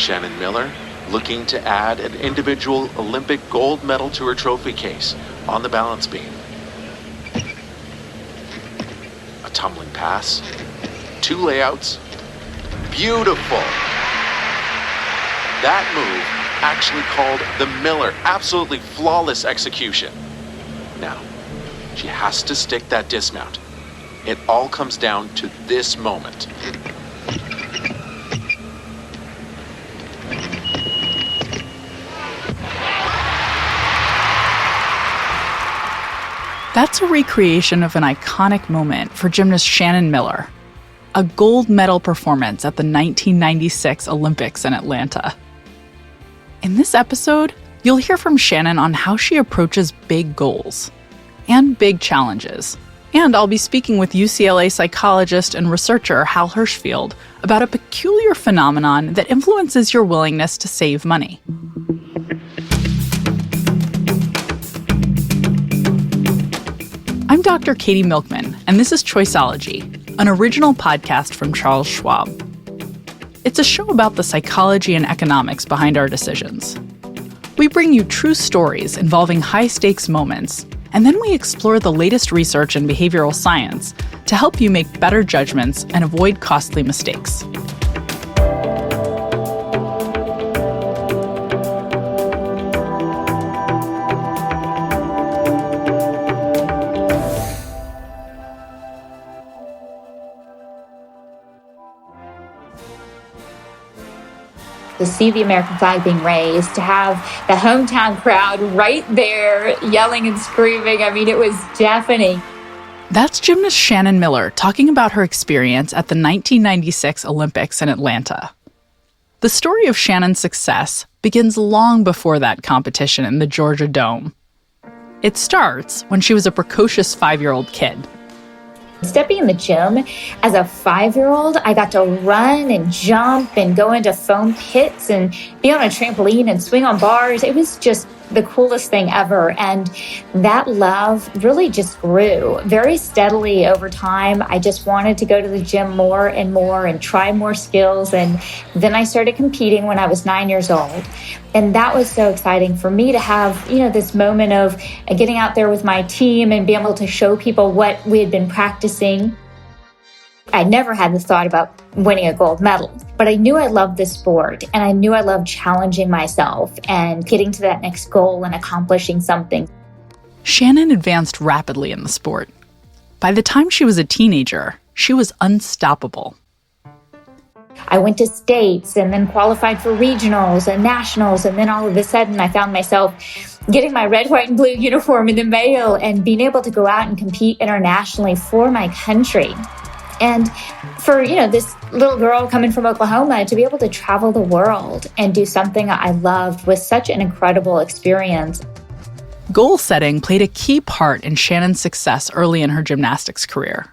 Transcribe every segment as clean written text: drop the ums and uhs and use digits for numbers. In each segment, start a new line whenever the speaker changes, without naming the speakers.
Shannon Miller looking to add an individual Olympic gold medal to her trophy case on the balance beam. A tumbling pass, 2 layouts, beautiful. That move actually called the Miller, absolutely flawless execution. Now, she has to stick that dismount. It all comes down to this moment.
That's a recreation of an iconic moment for gymnast Shannon Miller, a gold medal performance at the 1996 Olympics in Atlanta. In this episode, you'll hear from Shannon on how she approaches big goals and big challenges. And I'll be speaking with UCLA psychologist and researcher Hal Hershfield about a peculiar phenomenon that influences your willingness to save money. I'm Dr. Katie Milkman, and this is Choiceology, an original podcast from Charles Schwab. It's a show about the psychology and economics behind our decisions. We bring you true stories involving high-stakes moments, and then we explore the latest research in behavioral science to help you make better judgments and avoid costly mistakes.
To see the American flag being raised, to have the hometown crowd right there yelling and screaming. I mean, it was deafening.
That's gymnast Shannon Miller talking about her experience at the 1996 Olympics in Atlanta. The story of Shannon's success begins long before that competition in the Georgia Dome. It starts when she was a precocious 5-year-old kid.
Stepping in the gym as a 5-year-old, I got to run and jump and go into foam pits and be on a trampoline and swing on bars. It was just the coolest thing ever. And that love really just grew very steadily over time. I just wanted to go to the gym more and try more skills. And then I started competing when I was 9 years old. And that was so exciting for me to have, this moment of getting out there with my team and being able to show people what we had been practicing. I never had the thought about winning a gold medal, but I knew I loved this sport and I knew I loved challenging myself and getting to that next goal and accomplishing something.
Shannon advanced rapidly in the sport. By the time she was a teenager, she was unstoppable.
I went to states and then qualified for regionals and nationals, and then all of a sudden I found myself getting my red, white, and blue uniform in the mail and being able to go out and compete internationally for my country. And for, this little girl coming from Oklahoma to be able to travel the world and do something I loved was such an incredible experience.
Goal setting played a key part in Shannon's success early in her gymnastics career.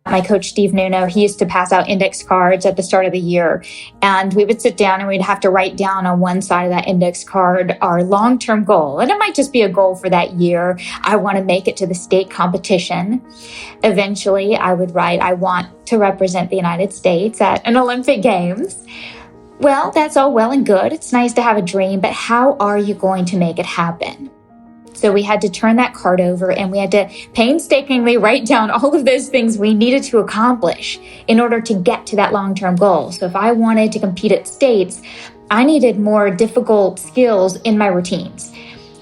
My coach, Steve Nuno, he used to pass out index cards at the start of the year. And we would sit down and we'd have to write down on one side of that index card our long-term goal. And it might just be a goal for that year. I want to make it to the state competition. Eventually, I would write, I want to represent the United States at an Olympic Games. Well, that's all well and good. It's nice to have a dream, but how are you going to make it happen? So we had to turn that card over and we had to painstakingly write down all of those things we needed to accomplish in order to get to that long-term goal. So if I wanted to compete at states, I needed more difficult skills in my routines.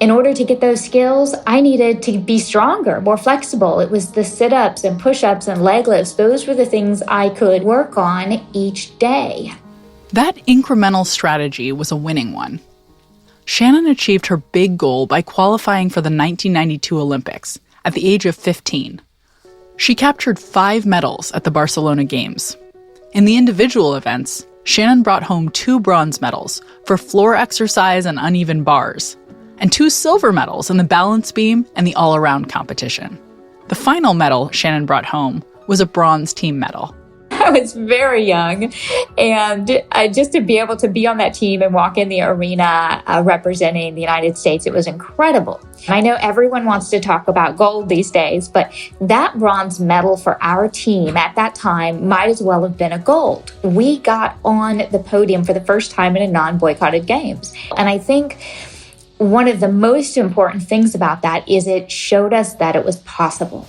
In order to get those skills, I needed to be stronger, more flexible. It was the sit-ups and push-ups and leg lifts. Those were the things I could work on each day.
That incremental strategy was a winning one. Shannon achieved her big goal by qualifying for the 1992 Olympics at the age of 15. She captured 5 medals at the Barcelona Games. In the individual events, Shannon brought home 2 bronze medals for floor exercise and uneven bars, and 2 silver medals in the balance beam and the all-around competition. The final medal Shannon brought home was a bronze team medal.
I was very young. And just to be able to be on that team and walk in the arena representing the United States, it was incredible. I know everyone wants to talk about gold these days, but that bronze medal for our team at that time might as well have been a gold. We got on the podium for the first time in a non-boycotted games. And I think one of the most important things about that is it showed us that it was possible.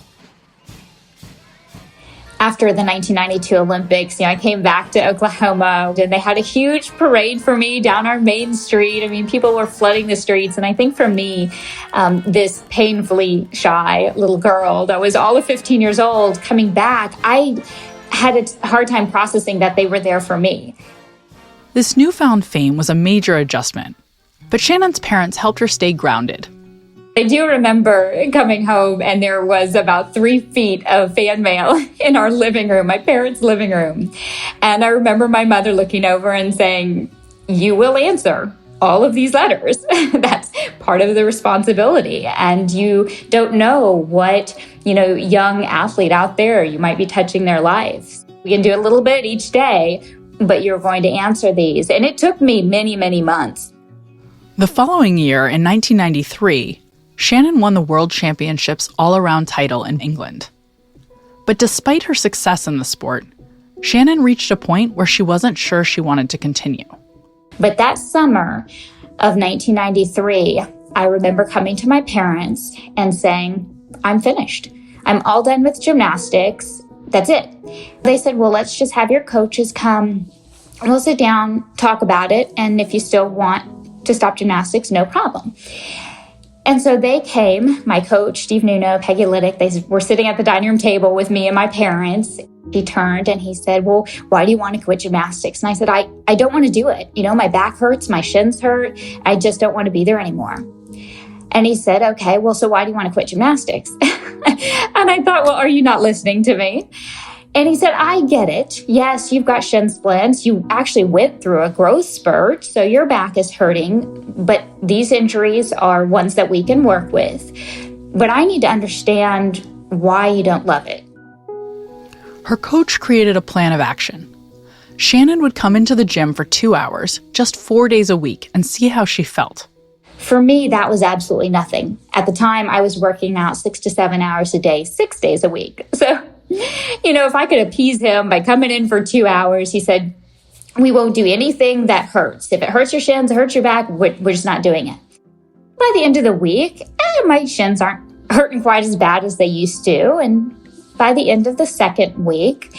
After the 1992 Olympics, I came back to Oklahoma and they had a huge parade for me down our main street. I mean, people were flooding the streets. And I think for me, this painfully shy little girl that was all of 15 years old coming back, I had a hard time processing that they were there for me.
This newfound fame was a major adjustment, but Shannon's parents helped her stay grounded.
I do remember coming home and there was about 3 feet of fan mail in our living room, my parents' living room. And I remember my mother looking over and saying, "You will answer all of these letters." That's part of the responsibility. And you don't know what, young athlete out there, you might be touching their lives. We can do a little bit each day, but you're going to answer these. And it took me many, many months.
The following year, in 1993, Shannon won the World Championships all-around title in England. But despite her success in the sport, Shannon reached a point where she wasn't sure she wanted to continue.
But that summer of 1993, I remember coming to my parents and saying, "I'm finished. I'm all done with gymnastics. That's it." They said, "Well, let's just have your coaches come. We'll sit down, talk about it, and if you still want to stop gymnastics, no problem." And so they came, my coach, Steve Nuno, Peggy Liddick, they were sitting at the dining room table with me and my parents. He turned and he said, "Well, why do you want to quit gymnastics?" And I said, I don't want to do it. My back hurts, my shins hurt. I just don't want to be there anymore. And he said, "Okay, well, so why do you want to quit gymnastics?" And I thought, well, are you not listening to me? And he said, "I get it. Yes, you've got shin splints. You actually went through a growth spurt, so your back is hurting. But these injuries are ones that we can work with. But I need to understand why you don't love it."
Her coach created a plan of action. Shannon would come into the gym for 2 hours, just 4 days a week, and see how she felt.
For me, that was absolutely nothing. At the time, I was working out 6 to 7 hours a day, 6 days a week. So, if I could appease him by coming in for 2 hours, he said, "We won't do anything that hurts. If it hurts your shins, it hurts your back, we're just not doing it." By the end of the week, my shins aren't hurting quite as bad as they used to. And by the end of the second week,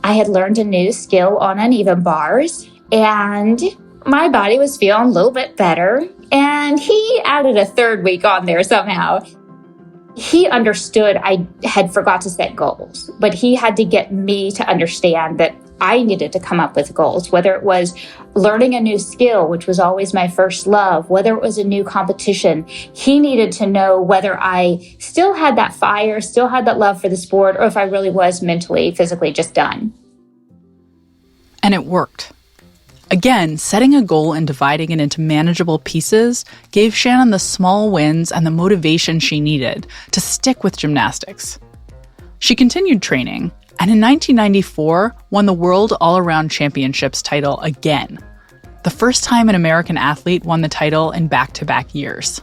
I had learned a new skill on uneven bars, and my body was feeling a little bit better. And he added a third week on there somehow. He understood I had forgot to set goals, but he had to get me to understand that I needed to come up with goals, whether it was learning a new skill, which was always my first love, whether it was a new competition. He needed to know whether I still had that fire, still had that love for the sport, or if I really was mentally, physically just done.
And it worked. Again, setting a goal and dividing it into manageable pieces gave Shannon the small wins and the motivation she needed to stick with gymnastics. She continued training, and in 1994 won the World All-Around Championships title again, the first time an American athlete won the title in back-to-back years.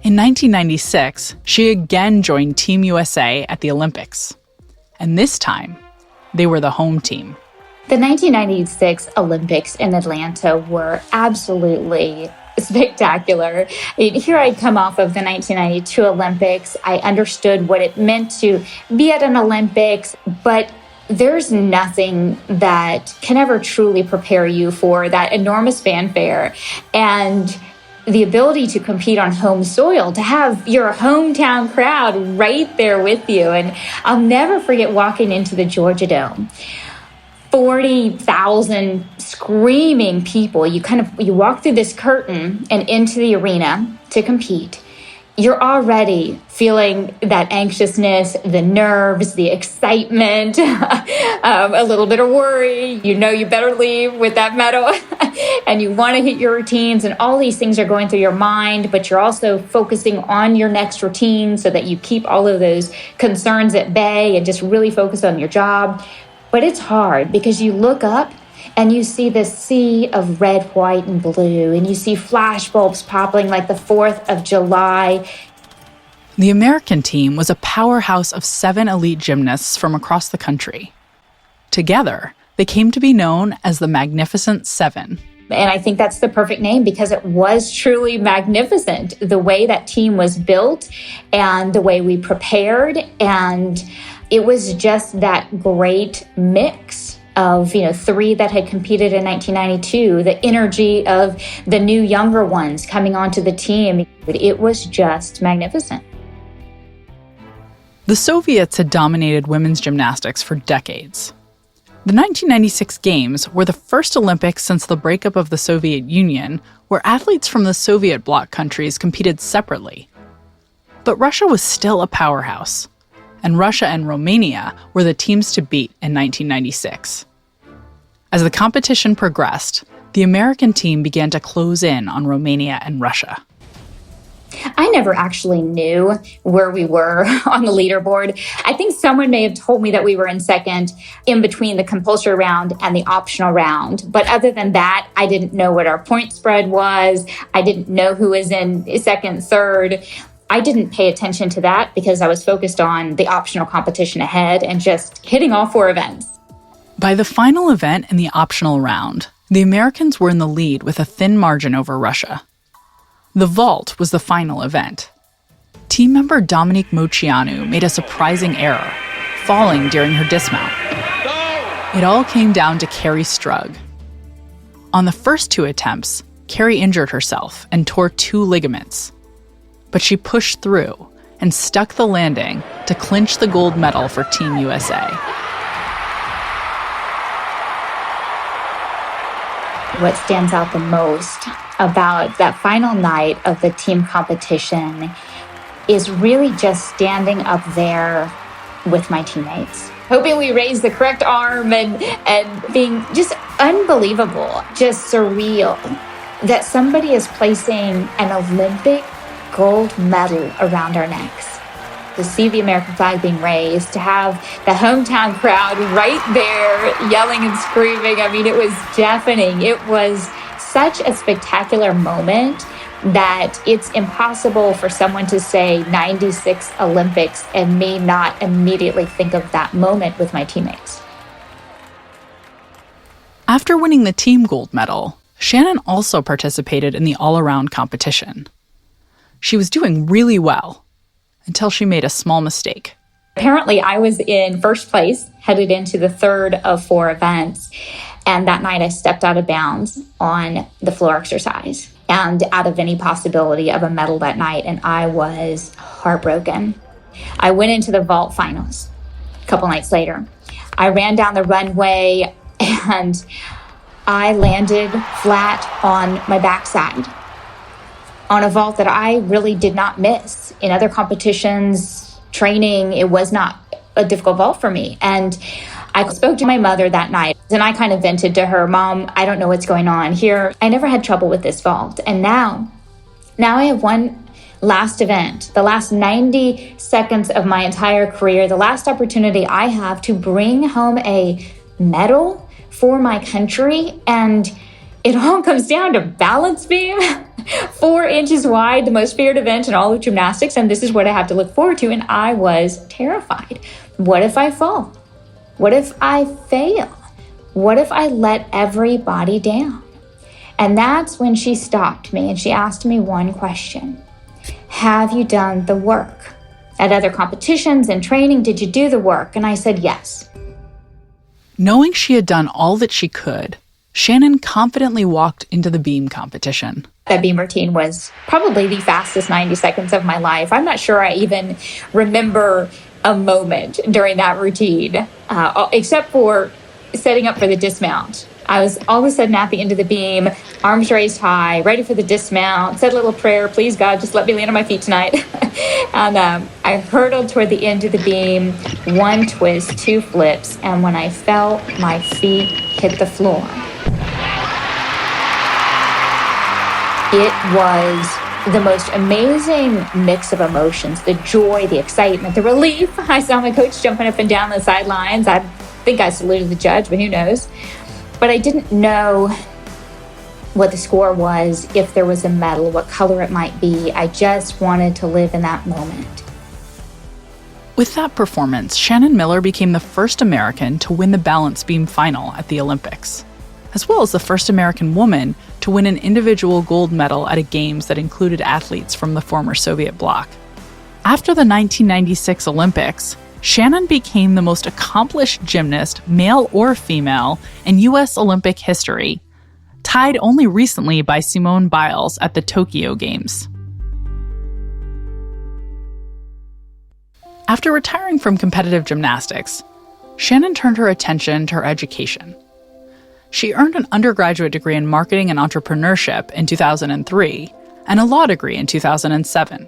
In 1996, she again joined Team USA at the Olympics, and this time, they were the home team.
The 1996 Olympics in Atlanta were absolutely spectacular. Here I'd come off of the 1992 Olympics. I understood what it meant to be at an Olympics, but there's nothing that can ever truly prepare you for that enormous fanfare and the ability to compete on home soil, to have your hometown crowd right there with you. And I'll never forget walking into the Georgia Dome. 40,000 screaming people. You walk through this curtain and into the arena to compete. You're already feeling that anxiousness, the nerves, the excitement, a little bit of worry. You better leave with that medal and you want to hit your routines, and all these things are going through your mind, but you're also focusing on your next routine so that you keep all of those concerns at bay and just really focus on your job. But it's hard because you look up and you see this sea of red, white, and blue, and you see flashbulbs popping like the 4th of July.
The American team was a powerhouse of 7 elite gymnasts from across the country. Together, they came to be known as the Magnificent Seven.
And I think that's the perfect name because it was truly magnificent, the way that team was built and the way we prepared. And it was just that great mix of, 3 that had competed in 1992, the energy of the new younger ones coming onto the team. It was just magnificent.
The Soviets had dominated women's gymnastics for decades. The 1996 Games were the first Olympics since the breakup of the Soviet Union, where athletes from the Soviet bloc countries competed separately. But Russia was still a powerhouse, and Russia and Romania were the teams to beat in 1996. As the competition progressed, the American team began to close in on Romania and Russia.
I never actually knew where we were on the leaderboard. I think someone may have told me that we were in second in between the compulsory round and the optional round. But other than that, I didn't know what our point spread was. I didn't know who was in second, third. I didn't pay attention to that because I was focused on the optional competition ahead and just hitting all 4 events.
By the final event in the optional round, the Americans were in the lead with a thin margin over Russia. The vault was the final event. Team member Dominique Moceanu made a surprising error, falling during her dismount. It all came down to Kerri Strug. On the first 2 attempts, Kerri injured herself and tore 2 ligaments. But she pushed through and stuck the landing to clinch the gold medal for Team USA.
What stands out the most about that final night of the team competition is really just standing up there with my teammates, hoping we raised the correct arm and being just unbelievable, just surreal that somebody is placing an Olympic gold medal around our necks. To see the American flag being raised, to have the hometown crowd right there yelling and screaming. I mean, it was deafening. It was such a spectacular moment that it's impossible for someone to say 96 Olympics and me not immediately think of that moment with my teammates.
After winning the team gold medal, Shannon also participated in the all-around competition. She was doing really well until she made a small mistake.
Apparently, I was in first place, headed into the 3rd of 4 events. And that night I stepped out of bounds on the floor exercise and out of any possibility of a medal that night. And I was heartbroken. I went into the vault finals a couple nights later. I ran down the runway and I landed flat on my backside on a vault that I really did not miss. In other competitions, training, it was not a difficult vault for me. And I spoke to my mother that night and I kind of vented to her, Mom, I don't know what's going on here. I never had trouble with this vault. And now I have one last event, the last 90 seconds of my entire career, the last opportunity I have to bring home a medal for my country. And it all comes down to balance beam, 4 inches wide, the most feared event in all of gymnastics. And this is what I have to look forward to. And I was terrified. What if I fall? What if I fail? What if I let everybody down? And that's when she stopped me and she asked me one question. Have you done the work? At other competitions and training, did you do the work? And I said, yes.
Knowing she had done all that she could, Shannon confidently walked into the beam competition.
That beam routine was probably the fastest 90 seconds of my life. I'm not sure I even remember a moment during that routine, except for setting up for the dismount. I was all of a sudden at the end of the beam, arms raised high, ready for the dismount, said a little prayer, please God, just let me land on my feet tonight. And I hurtled toward the end of the beam, 1 twist, 2 flips, and when I felt my feet hit the floor, it was the most amazing mix of emotions, the joy, the excitement, the relief. I saw my coach jumping up and down the sidelines. think I saluted the judge, but who knows? But I didn't know what the score was, if there was a medal, what color it might be. I just wanted to live in that moment.
With that performance, Shannon Miller became the first American to win the balance beam final at the Olympics, as well as the first American woman to win an individual gold medal at a games that included athletes from the former Soviet bloc. After the 1996 Olympics, Shannon became the most accomplished gymnast, male or female, in U.S. Olympic history, tied only recently by Simone Biles at the Tokyo Games. After retiring from competitive gymnastics, Shannon turned her attention to her education. She earned an undergraduate degree in marketing and entrepreneurship in 2003 and a law degree in 2007.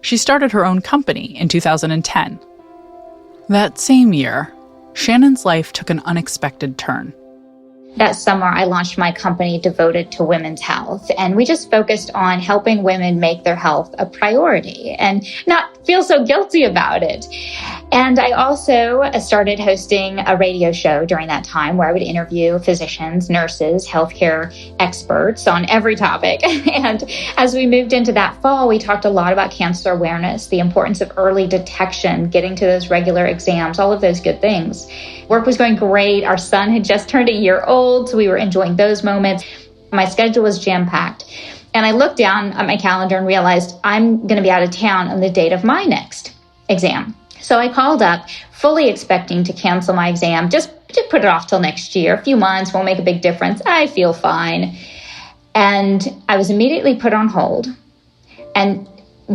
She started her own company in 2010. That same year, Shannon's life took an unexpected turn.
That summer, I launched my company devoted to women's health, and we just focused on helping women make their health a priority and not feel so guilty about it. And I also started hosting a radio show during that time where I would interview physicians, nurses, healthcare experts on every topic. And as we moved into that fall, we talked a lot about cancer awareness, the importance of early detection, getting to those regular exams, all of those good things. Work was going great. Our son had just turned a year old, so we were enjoying those moments. My schedule was jam-packed. And I looked down at my calendar and realized I'm going to be out of town on the date of my next exam. So I called up, fully expecting to cancel my exam, just to put it off till next year. A few months won't make a big difference. I feel fine. And I was immediately put on hold. And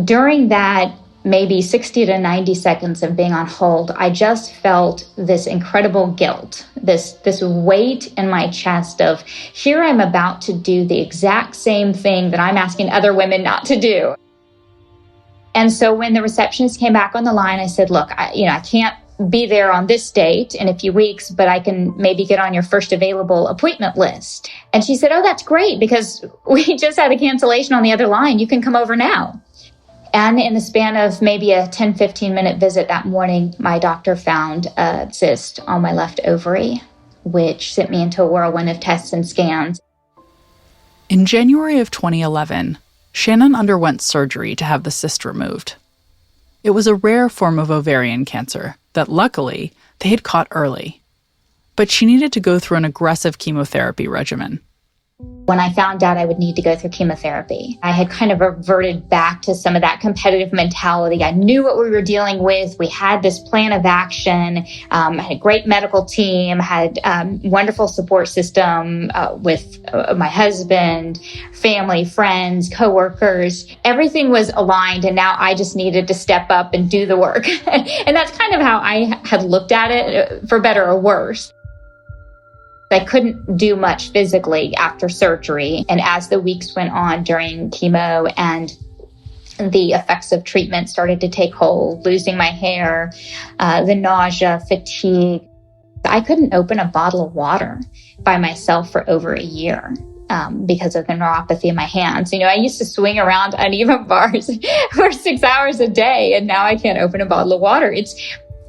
during that maybe 60 to 90 seconds of being on hold, I just felt this incredible guilt, this weight in my chest of, here I'm about to do the exact same thing that I'm asking other women not to do. And so when the receptionist came back on the line, I said, look, I can't be there on this date in a few weeks, but I can maybe get on your first available appointment list. And she said, oh, that's great, because we just had a cancellation on the other line. You can come over now. And in the span of maybe a 10, 15-minute visit that morning, my doctor found a cyst on my left ovary, which sent me into a whirlwind of tests and scans.
In January of 2011, Shannon underwent surgery to have the cyst removed. It was a rare form of ovarian cancer that, luckily, they had caught early. But she needed to go through an aggressive chemotherapy regimen.
When I found out I would need to go through chemotherapy, I had kind of reverted back to some of that competitive mentality. I knew what we were dealing with. We had this plan of action. I had a great medical team, had wonderful support system with my husband, family, friends, coworkers. Everything was aligned, and now I just needed to step up and do the work. And that's kind of how I had looked at it, for better or worse. I couldn't do much physically after surgery. And as the weeks went on during chemo and the effects of treatment started to take hold, losing my hair, the nausea, fatigue, I couldn't open a bottle of water by myself for over a year. Because of the neuropathy in my hands. I used to swing around uneven bars for 6 hours a day, and now I can't open a bottle of water.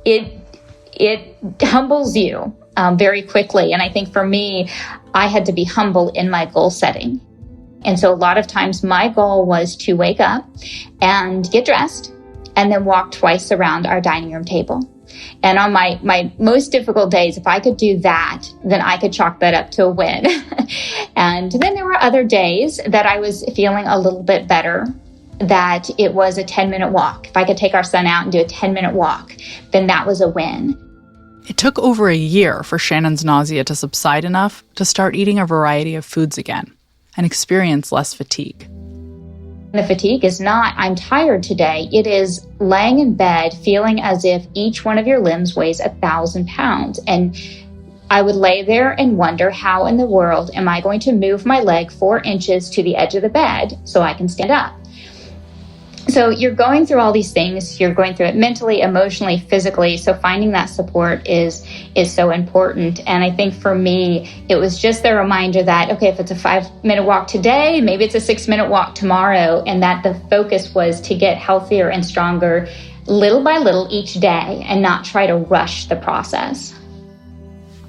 It humbles you very quickly. And I think for me, I had to be humble in my goal setting. And so a lot of times my goal was to wake up and get dressed and then walk twice around our dining room table. And on my most difficult days, if I could do that, then I could chalk that up to a win. And then there were other days that I was feeling a little bit better, that it was a 10-minute walk. If I could take our son out and do a 10-minute walk, then that was a win.
It took over a year for Shannon's nausea to subside enough to start eating a variety of foods again and experience less fatigue.
The fatigue is not, I'm tired today. It is laying in bed feeling as if each one of your limbs weighs 1,000 pounds. And I would lay there and wonder, how in the world am I going to move my leg 4 inches to the edge of the bed so I can stand up? So you're going through all these things. You're going through it mentally, emotionally, physically. So finding that support is so important. And I think for me, it was just the reminder that, okay, if it's a 5-minute walk today, maybe it's a 6-minute walk tomorrow. And that the focus was to get healthier and stronger little by little each day and not try to rush the process.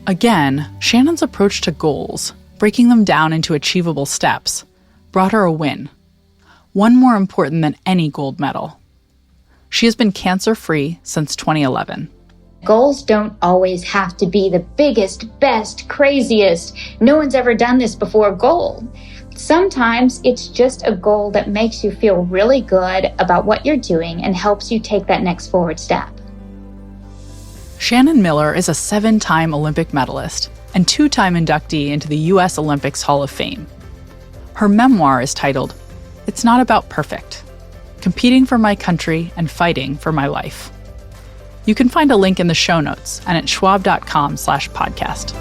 Again, Shannon's approach to goals, breaking them down into achievable steps, brought her a win. One more important than any gold medal. She has been cancer-free since 2011.
Goals don't always have to be the biggest, best, craziest, no one's ever done this before goal. Sometimes it's just a goal that makes you feel really good about what you're doing and helps you take that next forward step.
Shannon Miller is a 7-time Olympic medalist and 2-time inductee into the U.S. Olympics Hall of Fame. Her memoir is titled, "It's Not About Perfect: Competing for My Country and Fighting for My Life." You can find a link in the show notes and at schwab.com/podcast.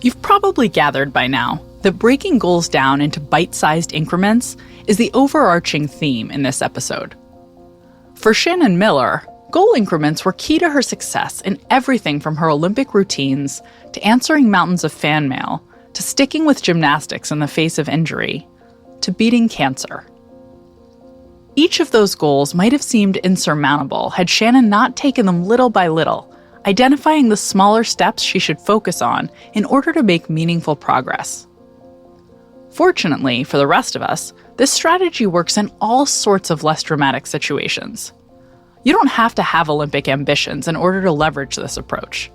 You've probably gathered by now that breaking goals down into bite-sized increments is the overarching theme in this episode. For Shannon Miller, goal increments were key to her success in everything from her Olympic routines to answering mountains of fan mail to sticking with gymnastics in the face of injury to beating cancer. Each of those goals might have seemed insurmountable had Shannon not taken them little by little, identifying the smaller steps she should focus on in order to make meaningful progress. Fortunately, for the rest of us, this strategy works in all sorts of less dramatic situations. You don't have to have Olympic ambitions in order to leverage this approach.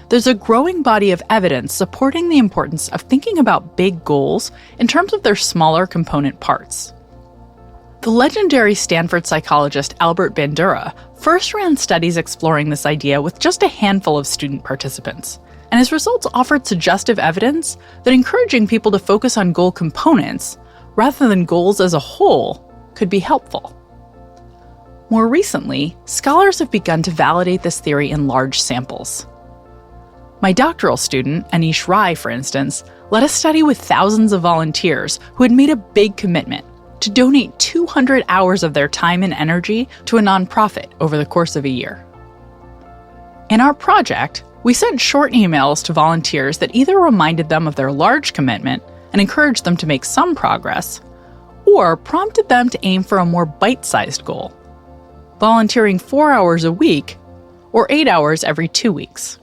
There's a growing body of evidence supporting the importance of thinking about big goals in terms of their smaller component parts. The legendary Stanford psychologist Albert Bandura first ran studies exploring this idea with just a handful of student participants, and his results offered suggestive evidence that encouraging people to focus on goal components rather than goals as a whole could be helpful. More recently, scholars have begun to validate this theory in large samples. My doctoral student, Anish Rai, for instance, led a study with thousands of volunteers who had made a big commitment to donate 200 hours of their time and energy to a nonprofit over the course of a year. In our project, we sent short emails to volunteers that either reminded them of their large commitment and encouraged them to make some progress, or prompted them to aim for a more bite-sized goal, volunteering 4 hours a week or 8 hours every 2 weeks.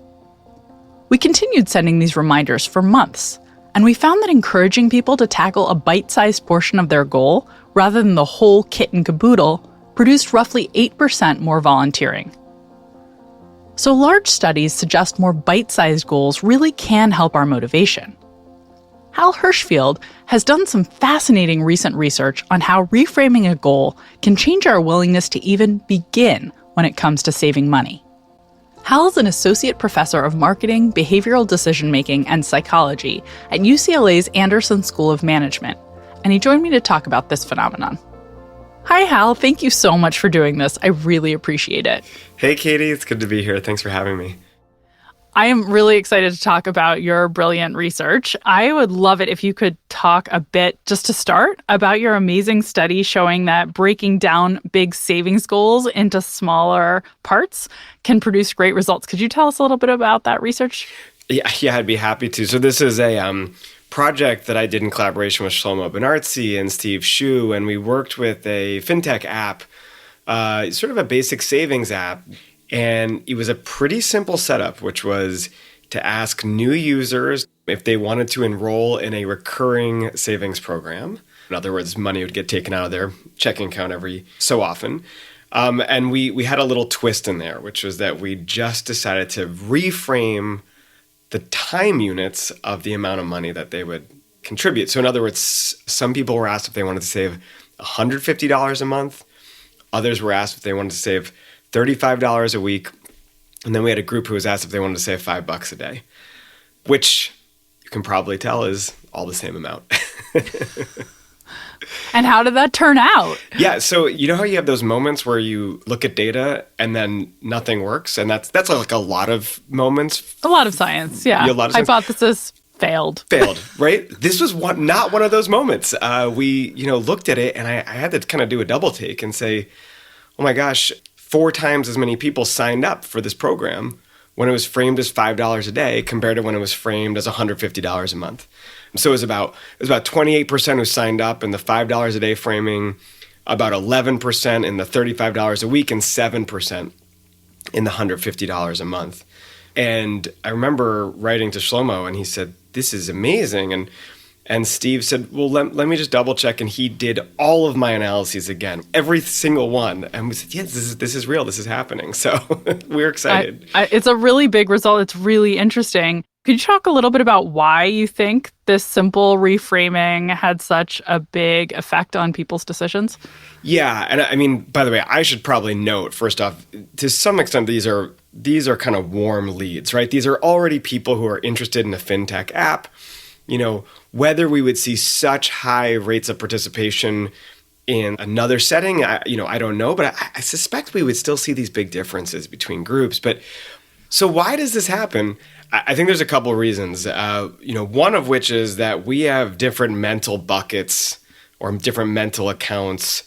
We continued sending these reminders for months, and we found that encouraging people to tackle a bite-sized portion of their goal rather than the whole kit and caboodle produced roughly 8% more volunteering. So large studies suggest more bite-sized goals really can help our motivation. Hal Hirschfield has done some fascinating recent research on how reframing a goal can change our willingness to even begin when it comes to saving money. Hal is an associate professor of marketing, behavioral decision-making, and psychology at UCLA's Anderson School of Management, and he joined me to talk about this phenomenon. Hi, Hal. Thank you so much for doing this. I really appreciate it.
Hey, Katie. It's good to be here. Thanks for having me.
I am really excited to talk about your brilliant research. I would love it if you could talk a bit, just to start, about your amazing study showing that breaking down big savings goals into smaller parts can produce great results. Could you tell us a little bit about that research?
Yeah, I'd be happy to. So this is a project that I did in collaboration with Shlomo Benartzi and Steve Shu, and we worked with a fintech app, sort of a basic savings app. And it was a pretty simple setup, which was to ask new users if they wanted to enroll in a recurring savings program. In other words, money would get taken out of their checking account every so often. And we had a little twist in there, which was that we just decided to reframe the time units of the amount of money that they would contribute. So in other words, some people were asked if they wanted to save $150 a month. Others were asked if they wanted to save $35 a week. And then we had a group who was asked if they wanted to save $5 a day, which you can probably tell is all the same amount.
And how did that turn out?
Yeah, so you know how you have those moments where you look at data and then nothing works? And that's like a lot of moments.
A lot of science, yeah.
A lot of science.
Hypothesis failed.
Failed, right? This was not one of those moments. We looked at it and I had to kind of do a double take and say, oh my gosh, 4 times as many people signed up for this program when it was framed as $5 a day compared to when it was framed as $150 a month. So it was about 28% who signed up in the $5 a day framing, about 11% in the $35 a week, and 7% in the $150 a month. And I remember writing to Shlomo, and he said, "This is amazing." And Steve said, "Well, let me just double check." And he did all of my analyses again, every single one. And we said, "Yes, this is real. This is happening." So we're excited.
It's a really big result. It's really interesting. Could you talk a little bit about why you think this simple reframing had such a big effect on people's decisions?
Yeah. And I mean, by the way, I should probably note, first off, to some extent, these are kind of warm leads, right? These are already people who are interested in a fintech app. Whether we would see such high rates of participation in another setting, I don't know, but I suspect we would still see these big differences between groups. But so why does this happen? I think there's a couple of reasons. One of which is that we have different mental buckets or different mental accounts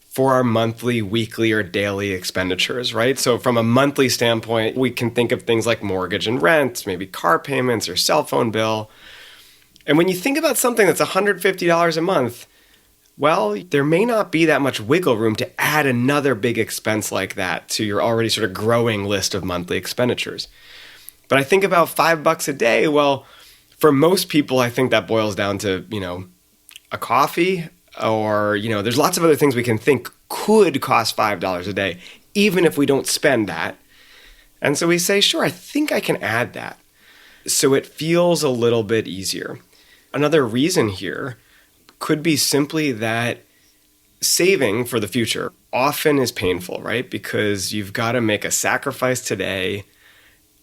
for our monthly, weekly, or daily expenditures, right? So from a monthly standpoint, we can think of things like mortgage and rent, maybe car payments or cell phone bill. And when you think about something that's $150 a month, well, there may not be that much wiggle room to add another big expense like that to your already sort of growing list of monthly expenditures. But I think about $5 a day. Well, for most people, I think that boils down to, a coffee or, there's lots of other things we can think could cost $5 a day, even if we don't spend that. And so we say, sure, I think I can add that. So it feels a little bit easier. Another reason here could be simply that saving for the future often is painful, right? Because you've got to make a sacrifice today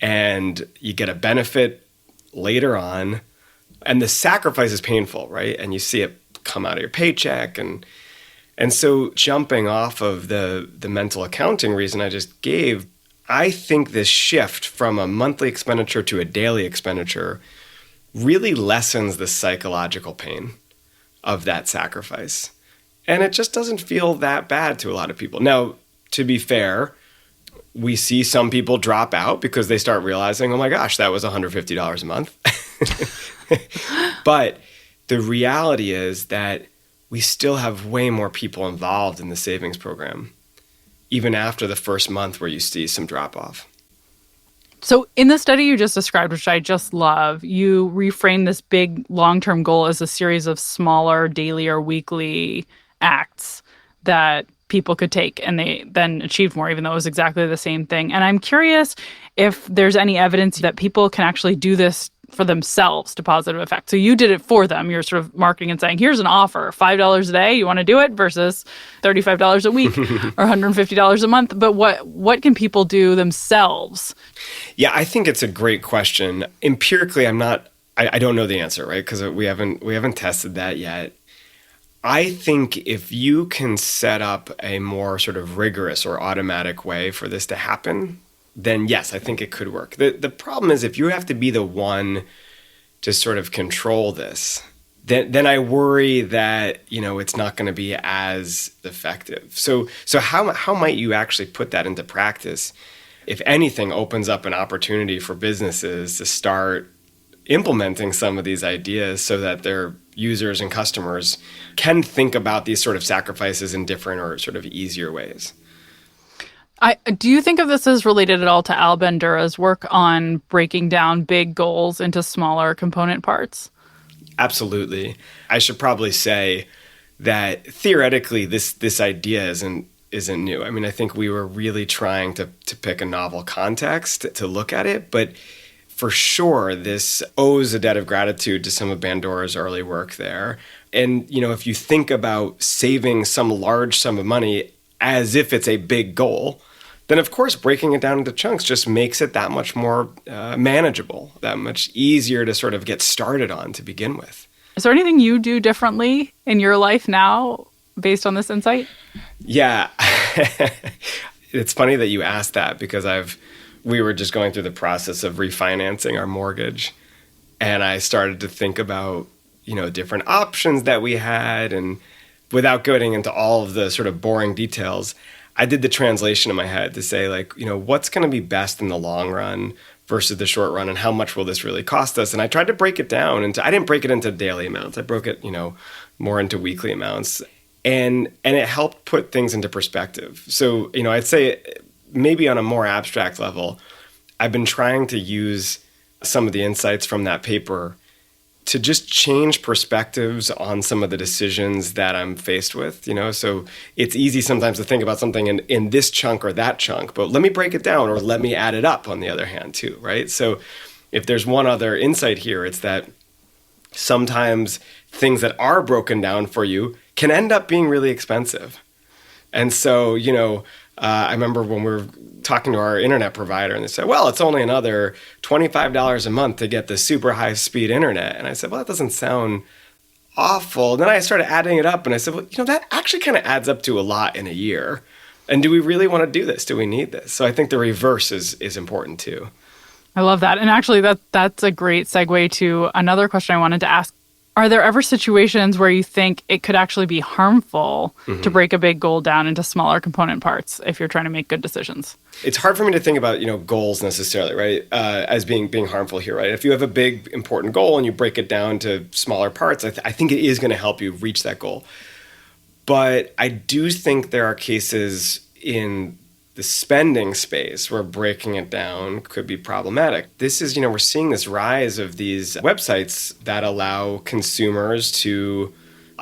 and you get a benefit later on. And the sacrifice is painful, right? And you see it come out of your paycheck. And so jumping off of the mental accounting reason I just gave, I think this shift from a monthly expenditure to a daily expenditure really lessens the psychological pain of that sacrifice. And it just doesn't feel that bad to a lot of people. Now, to be fair, we see some people drop out because they start realizing, oh my gosh, that was $150 a month. But the reality is that we still have way more people involved in the savings program, even after the first month where you see some drop off.
So in the study you just described, which I just love, you reframe this big long-term goal as a series of smaller daily or weekly acts that people could take and they then achieved more, even though it was exactly the same thing. And I'm curious if there's any evidence that people can actually do this for themselves to positive effect. So you did it for them. You're sort of marketing and saying, here's an offer, $5 a day, you want to do it versus $35 a week or $150 a month. But what can people do themselves?
Yeah, I think it's a great question. Empirically, I don't know the answer, right? Because we haven't tested that yet. I think if you can set up a more sort of rigorous or automatic way for this to happen, then yes, I think it could work. The problem is if you have to be the one to sort of control this, then I worry that, it's not going to be as effective. So how might you actually put that into practice? If anything, opens up an opportunity for businesses to start implementing some of these ideas so that their users and customers can think about these sort of sacrifices in different or sort of easier ways.
Do you think of this as related at all to Al Bandura's work on breaking down big goals into smaller component parts?
Absolutely. I should probably say that theoretically this idea isn't new. I mean, I think we were really trying to pick a novel context to look at it, but for sure, this owes a debt of gratitude to some of Bandura's early work there. And, if you think about saving some large sum of money as if it's a big goal, then of course breaking it down into chunks just makes it that much more manageable, that much easier to sort of get started on to begin with.
Is there anything you do differently in your life now based on this insight?
Yeah. It's funny that you asked that because we were just going through the process of refinancing our mortgage, and I started to think about, different options that we had, and without going into all of the sort of boring details, I did the translation in my head to say, like, what's going to be best in the long run versus the short run, and how much will this really cost us? And I tried to break it down into, I didn't break it into daily amounts. I broke it, more into weekly amounts. And it helped put things into perspective. So, I'd say maybe on a more abstract level, I've been trying to use some of the insights from that paper to just change perspectives on some of the decisions that I'm faced with, So it's easy sometimes to think about something in this chunk or that chunk, but let me break it down, or let me add it up on the other hand too, right? So if there's one other insight here, it's that sometimes things that are broken down for you can end up being really expensive. And so, I remember when we were talking to our internet provider, and they said, well, it's only another $25 a month to get the super high speed internet. And I said, well, that doesn't sound awful. Then I started adding it up, and I said, well, that actually kind of adds up to a lot in a year. And do we really want to do this? Do we need this? So I think the reverse is important too.
I love that. And actually, that's a great segue to another question I wanted to ask. Are there ever situations where you think it could actually be harmful to break a big goal down into smaller component parts if you're trying to make good decisions?
It's hard for me to think about, goals necessarily, right, as being harmful here, right? If you have a big, important goal and you break it down to smaller parts, I think it is going to help you reach that goal. But I do think there are cases in the spending space where breaking it down could be problematic. This is, we're seeing this rise of these websites that allow consumers to,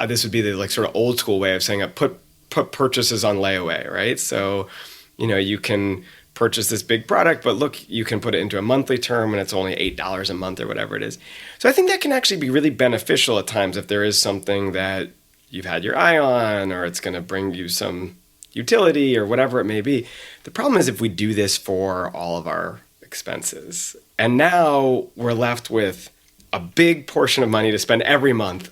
this would be the sort of old school way of saying it, put purchases on layaway, right? So, you can purchase this big product, but look, you can put it into a monthly term and it's only $8 a month or whatever it is. So I think that can actually be really beneficial at times if there is something that you've had your eye on, or it's going to bring you some utility or whatever it may be. The problem is if we do this for all of our expenses, and now we're left with a big portion of money to spend every month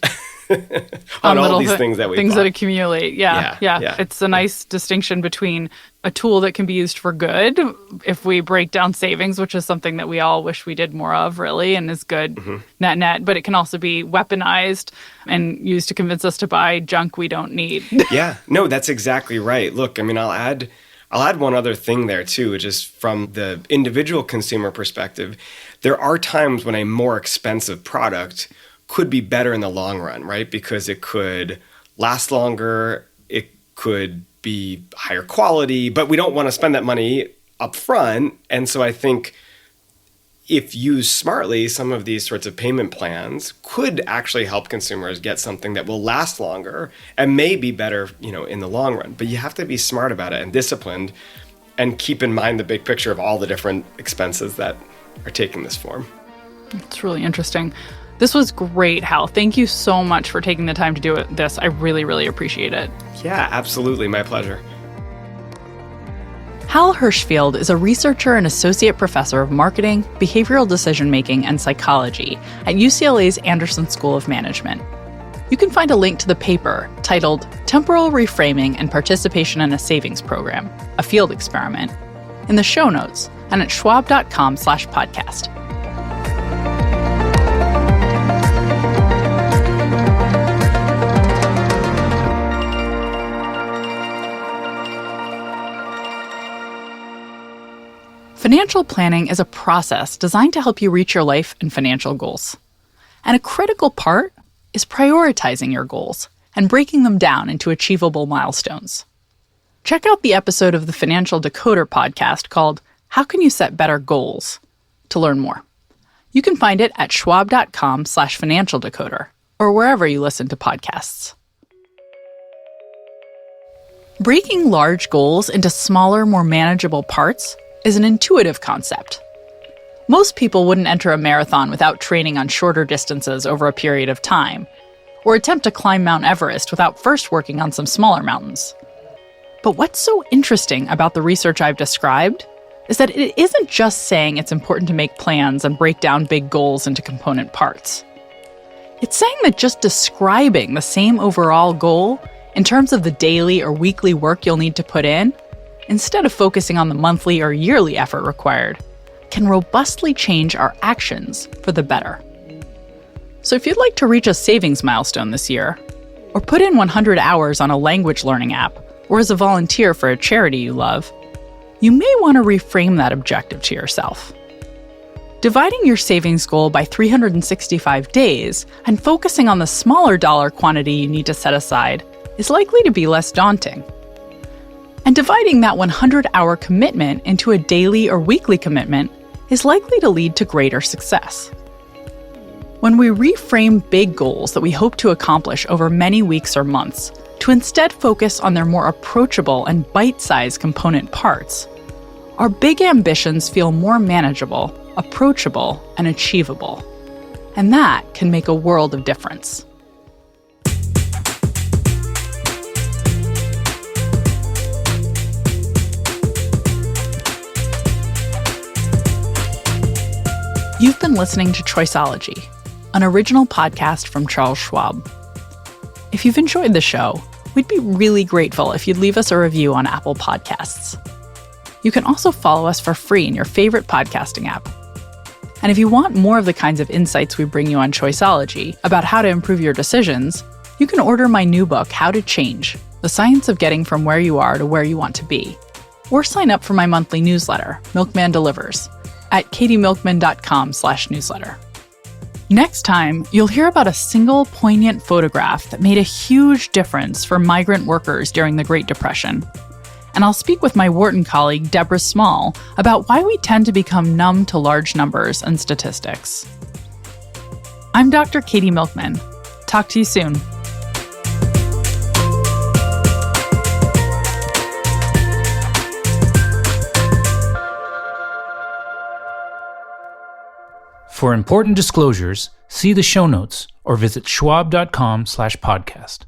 on all these things that we
things
bought.
that accumulate. Yeah. It's a nice distinction between a tool that can be used for good if we break down savings, which is something that we all wish we did more of, really, and is good net, but it can also be weaponized and used to convince us to buy junk we don't need.
Yeah, no, that's exactly right. Look, I mean, I'll add one other thing there too, which is from the individual consumer perspective. There are times when a more expensive product could be better in the long run, right? Because it could last longer, it could be higher quality, but we don't want to spend that money up front. And so I think if used smartly, some of these sorts of payment plans could actually help consumers get something that will last longer and may be better, in the long run. But you have to be smart about it and disciplined and keep in mind the big picture of all the different expenses that are taking this form.
It's really interesting. This was great, Hal. Thank you so much for taking the time to do this. I really, really appreciate it.
Yeah, absolutely. My pleasure.
Hal Hershfield is a researcher and associate professor of marketing, behavioral decision-making, and psychology at UCLA's Anderson School of Management. You can find a link to the paper titled Temporal Reframing and Participation in a Savings Program, a Field Experiment, in the show notes and at schwab.com/podcast. Financial planning is a process designed to help you reach your life and financial goals. And a critical part is prioritizing your goals and breaking them down into achievable milestones. Check out the episode of the Financial Decoder podcast called How Can You Set Better Goals to learn more. You can find it at schwab.com/financial decoder or wherever you listen to podcasts. Breaking large goals into smaller, more manageable parts is an intuitive concept. Most people wouldn't enter a marathon without training on shorter distances over a period of time, or attempt to climb Mount Everest without first working on some smaller mountains. But what's so interesting about the research I've described is that it isn't just saying it's important to make plans and break down big goals into component parts. It's saying that just describing the same overall goal in terms of the daily or weekly work you'll need to put in, instead of focusing on the monthly or yearly effort required, can robustly change our actions for the better. So if you'd like to reach a savings milestone this year, or put in 100 hours on a language learning app, or as a volunteer for a charity you love, you may want to reframe that objective to yourself. Dividing your savings goal by 365 days and focusing on the smaller dollar quantity you need to set aside is likely to be less daunting. And dividing that 100-hour commitment into a daily or weekly commitment is likely to lead to greater success. When we reframe big goals that we hope to accomplish over many weeks or months to instead focus on their more approachable and bite-sized component parts, our big ambitions feel more manageable, approachable, and achievable. And that can make a world of difference. You've been listening to Choiceology, an original podcast from Charles Schwab. If you've enjoyed the show, we'd be really grateful if you'd leave us a review on Apple Podcasts. You can also follow us for free in your favorite podcasting app. And if you want more of the kinds of insights we bring you on Choiceology about how to improve your decisions, you can order my new book, How to Change: The Science of Getting from Where You Are to Where You Want to Be. Or sign up for my monthly newsletter, Milkman Delivers, at katiemilkman.com/newsletter. Next time, you'll hear about a single poignant photograph that made a huge difference for migrant workers during the Great Depression. And I'll speak with my Wharton colleague, Deborah Small, about why we tend to become numb to large numbers and statistics. I'm Dr. Katie Milkman. Talk to you soon.
For important disclosures, see the show notes or visit schwab.com/podcast.